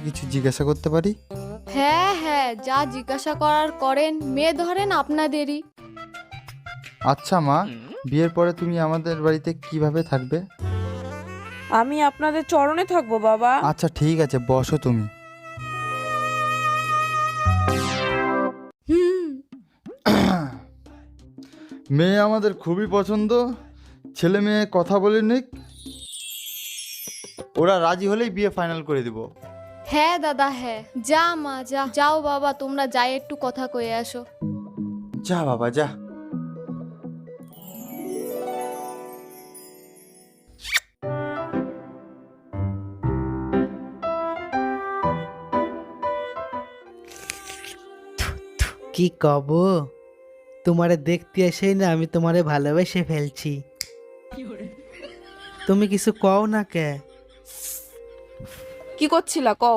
কিছু জিজ্ঞাসা করতে পারি? হ্যাঁ হ্যাঁ, যা জিজ্ঞাসা করার করেন, মেয়ে ধরেন আপনাদেরই। আচ্ছা মা, বিয়ের পরে তুমি আমাদের বাড়িতে কিভাবে থাকবে? আমি আপনাদের চরণে থাকবো বাবা। আচ্ছা ঠিক আছে, বসো তুমি। হুম। মেয়ে আমাদের খুবই পছন্দ, ছেলে মেয়ে কথা বলে নিক, ওরা রাজি হলেই বিয়ে ফাইনাল করে দিব। হ্যাঁ দাদা হ্যাঁ, যা মা যা, যাও বাবা তোমরা যাই একটু কথা কয়ে আসো। যা বাবা যা। কি কব, তোমারে দেখতে এসেই না আমি তোমারে ভালোবেসে ফেলছি। তুমি কিছু কও না কে? কি করছিলা কও?